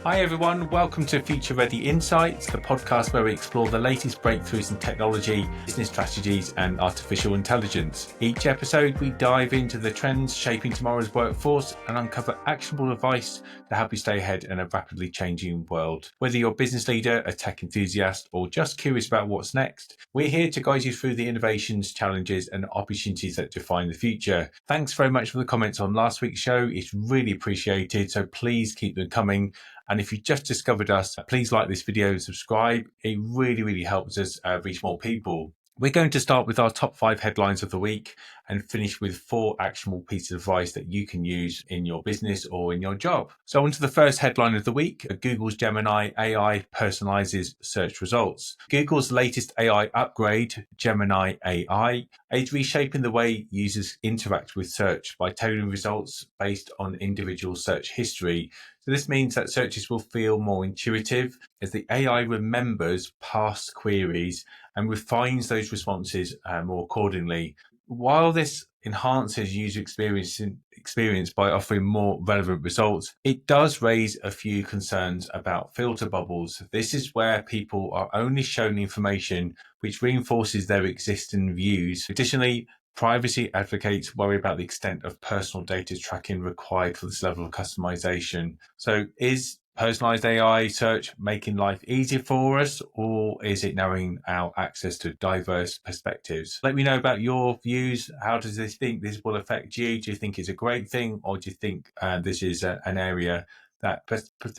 Hi everyone, welcome to Future Ready Insights, the podcast where we explore the latest breakthroughs in technology, business strategies and artificial intelligence. Each episode we dive into the trends shaping tomorrow's workforce and uncover actionable advice to help you stay ahead in a rapidly changing world. Whether you're a business leader, a tech enthusiast or just curious about what's next, we're here to guide you through the innovations, challenges and opportunities that define the future. Thanks very much for the comments on last week's show. It's really appreciated, so please keep them coming. And if you just discovered us, please like this video and subscribe. It really helps us reach more people. We're going to start with our top 5 headlines of the week and finish with 4 actionable pieces of advice that you can use in your business or in your job. So on to the first headline of the week, Google's Gemini AI personalizes search results. Google's latest AI upgrade, Gemini AI, is reshaping the way users interact with search by tailoring results based on individual search history. So this means that searches will feel more intuitive as the AI remembers past queries and refines those responses more accordingly. While this enhances user experience by offering more relevant results, it does raise a few concerns about filter bubbles. This is where people are only shown information which reinforces their existing views. Additionally, privacy advocates worry about the extent of personal data tracking required for this level of customization. So is personalized AI search making life easier for us, or is it narrowing our access to diverse perspectives? Let me know about your views. How does this think this will affect you? Do you think it's a great thing, or do you think this is an area that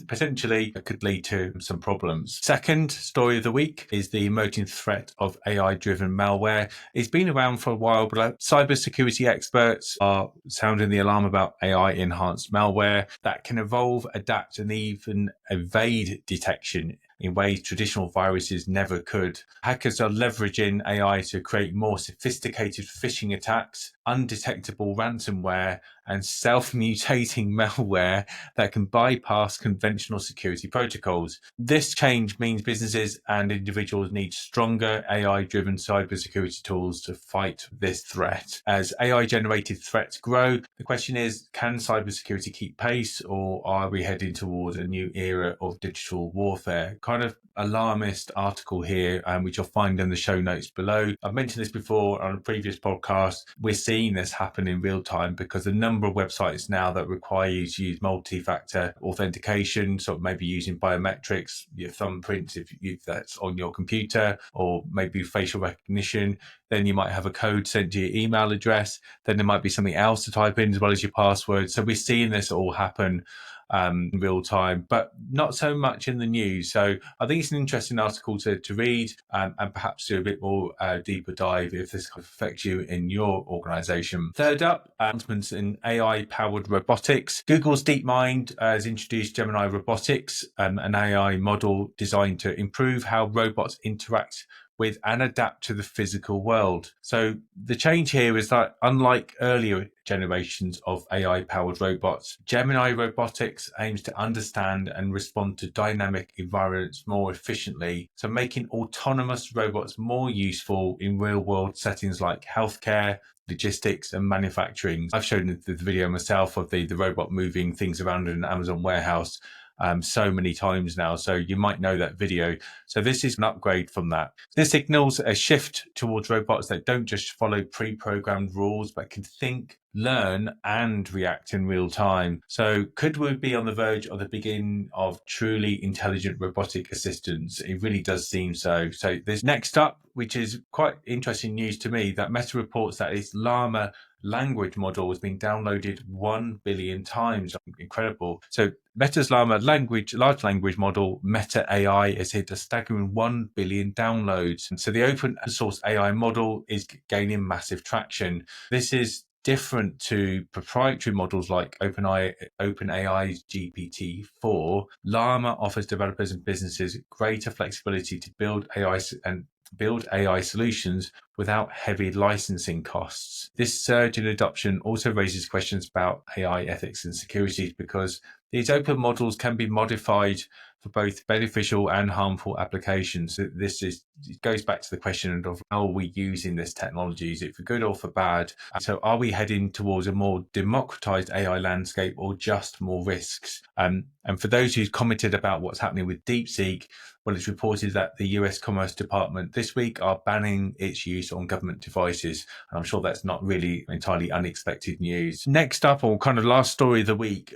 potentially could lead to some problems? Second story of the week is the emerging threat of AI-driven malware. It's been around for a while, but cybersecurity experts are sounding the alarm about AI-enhanced malware that can evolve, adapt, and even evade detection in ways traditional viruses never could. Hackers are leveraging AI to create more sophisticated phishing attacks, undetectable ransomware, and self-mutating malware that can bypass conventional security protocols. This change means businesses and individuals need stronger AI-driven cybersecurity tools to fight this threat. As AI-generated threats grow, the question is, can cybersecurity keep pace, or are we heading towards a new era of digital warfare? Kind of alarmist article here, which you'll find in the show notes below. I've mentioned this before on a previous podcast. We're seeing this happen in real time because the number of websites now that require you to use multi-factor authentication, so maybe using biometrics, your thumbprints if that's on your computer, or maybe facial recognition. Then you might have a code sent to your email address. Then there might be something else to type in as well as your password. So we're seeing this all happen in real time, but not so much in the news. So I think it's an interesting article to read and perhaps do a bit more deeper dive if this affects you in your organization. Third up, announcements in AI-powered robotics. Google's DeepMind has introduced Gemini Robotics, an AI model designed to improve how robots interact with and adapt to the physical world. So the change here is that unlike earlier generations of AI-powered robots, Gemini Robotics aims to understand and respond to dynamic environments more efficiently, so making autonomous robots more useful in real-world settings like healthcare, logistics and manufacturing. I've shown the video myself of the robot moving things around in an Amazon warehouse so many times now, so you might know that video. So this is an upgrade from that. This signals a shift towards robots that don't just follow pre-programmed rules, but can think, learn and react in real time. So could we be on the verge of the beginning of truly intelligent robotic assistants? It really does seem so. So this next up, which is quite interesting news to me, that Meta reports that its Llama language model has been downloaded 1 billion times. Incredible. So Meta's Llama large language model, Meta AI, has hit a staggering 1 billion downloads. And so the open source AI model is gaining massive traction. This is different to proprietary models like OpenAI's GPT-4. Llama offers developers and businesses greater flexibility to build AI solutions without heavy licensing costs. This surge in adoption also raises questions about AI ethics and security because These open models can be modified for both beneficial and harmful applications. It goes back to the question of how are we using this technology? Is it for good or for bad? So are we heading towards a more democratized AI landscape or just more risks? And for those who've commented about what's happening with DeepSeek, well, it's reported that the US Commerce Department this week are banning its use on government devices. And I'm sure that's not really entirely unexpected news. Next up, or kind of last story of the week,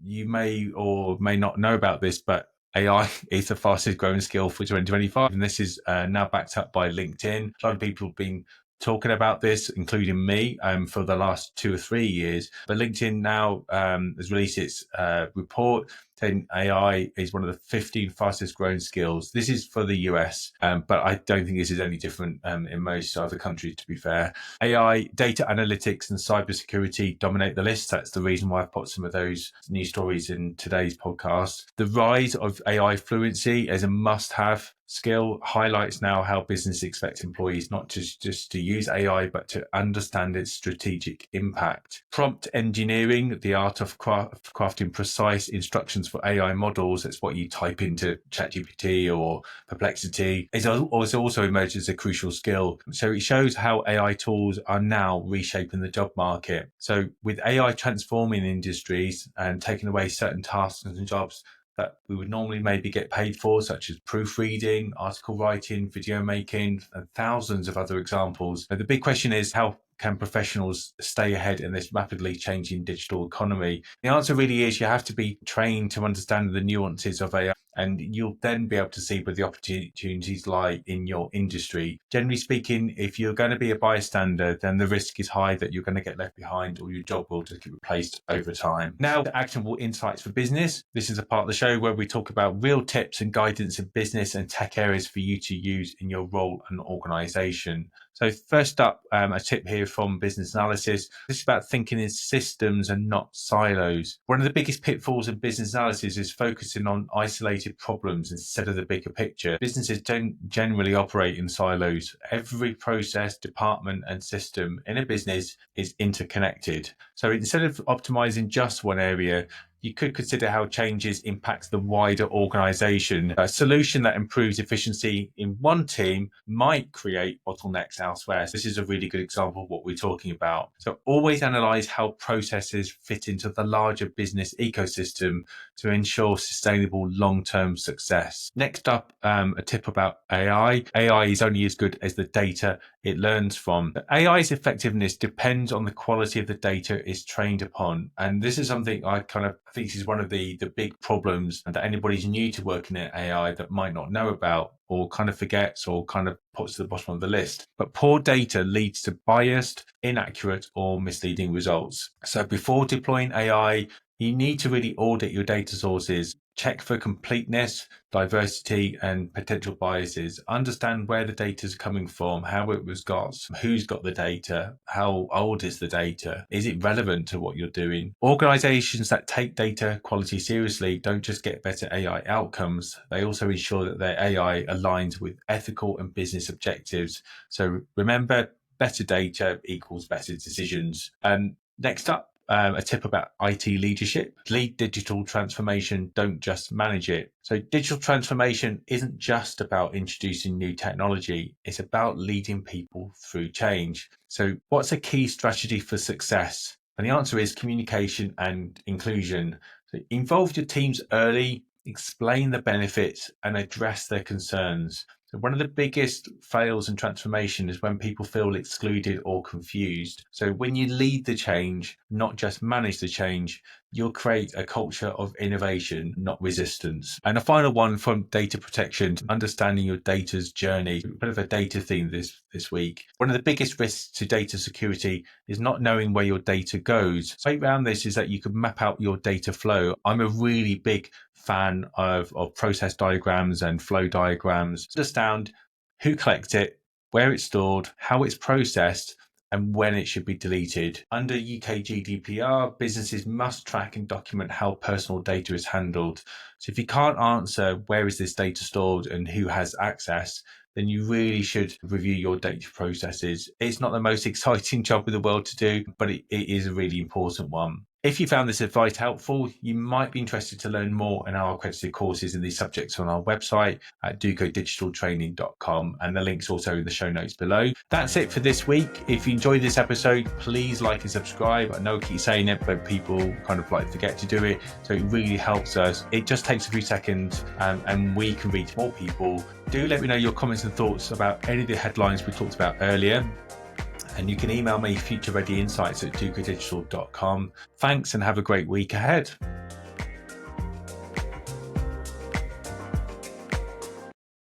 you may or may not know about this, but AI is the fastest growing skill for 2025. And this is now backed up by LinkedIn. A lot of people have been talking about this, including me, for the last 2 or 3 years. But LinkedIn now has released its report saying AI is one of the 15 fastest growing skills. This is for the US, but I don't think this is any different in most other countries, to be fair. AI, data analytics, and cybersecurity dominate the list. That's the reason why I've put some of those news stories in today's podcast. The rise of AI fluency as a must-have skill highlights now how business expects employees not just to use AI, but to understand its strategic impact. Prompt engineering, the art of crafting precise instructions for AI models, that's what you type into ChatGPT or Perplexity, is also emerged as a crucial skill. So it shows how AI tools are now reshaping the job market. So with AI transforming industries and taking away certain tasks and jobs that we would normally maybe get paid for, such as proofreading, article writing, video making, and thousands of other examples. Now, the big question is, how can professionals stay ahead in this rapidly changing digital economy? The answer really is you have to be trained to understand the nuances of AI, and you'll then be able to see where the opportunities lie in your industry. Generally speaking, if you're going to be a bystander, then the risk is high that you're going to get left behind or your job will just get replaced over time. Now, actionable insights for business. This is a part of the show where we talk about real tips and guidance in business and tech areas for you to use in your role and organization. So first up, a tip here from Business Analysis. This is about thinking in systems and not silos. One of the biggest pitfalls in business analysis is focusing on isolated problems instead of the bigger picture. Businesses don't generally operate in silos. Every process, department, and system in a business is interconnected. So instead of optimizing just one area, you could consider how changes impact the wider organization. A solution that improves efficiency in one team might create bottlenecks elsewhere. So this is a really good example of what we're talking about. So always analyze how processes fit into the larger business ecosystem to ensure sustainable long-term success. Next up, a tip about AI. AI is only as good as the data it learns from. AI's effectiveness depends on the quality of the data it's trained upon. And this is something I think this is one of the big problems that anybody's new to working in AI that might not know about, or kind of forgets, or kind of puts to the bottom of the list. But poor data leads to biased, inaccurate, or misleading results. So before deploying AI, you need to really audit your data sources, check for completeness, diversity, and potential biases. Understand where the data is coming from, how it was got, who's got the data, how old is the data, is it relevant to what you're doing? Organizations that take data quality seriously don't just get better AI outcomes, they also ensure that their AI aligns with ethical and business objectives. So remember, better data equals better decisions. Next up, a tip about IT leadership. Lead digital transformation, don't just manage it. So digital transformation isn't just about introducing new technology, it's about leading people through change. So what's a key strategy for success? And the answer is communication and inclusion. So involve your teams early, explain the benefits, and address their concerns. So one of the biggest fails in transformation is when people feel excluded or confused. So when you lead the change, not just manage the change, you'll create a culture of innovation, not resistance. And a final one from data protection, understanding your data's journey. A bit of a data theme this week. One of the biggest risks to data security is not knowing where your data goes. So around this is that you can map out your data flow. I'm a really big fan of process diagrams and flow diagrams. Understand who collects it, where it's stored, how it's processed, and when it should be deleted. Under UK GDPR, businesses must track and document how personal data is handled. So if you can't answer where is this data stored and who has access, then you really should review your data processes. It's not the most exciting job in the world to do, but it is a really important one. If you found this advice helpful, you might be interested to learn more in our accredited courses in these subjects on our website at ducodigitaltraining.com, and the link's also in the show notes below. That's it for this week. If you enjoyed this episode, please like and subscribe. I know I keep saying it, but people kind of like forget to do it, so it really helps us. It just takes a few seconds, and we can reach more people. Do let me know your comments and thoughts about any of the headlines we talked about earlier. And you can email me futurereadyinsights@ducodigital.com. Thanks and have a great week ahead.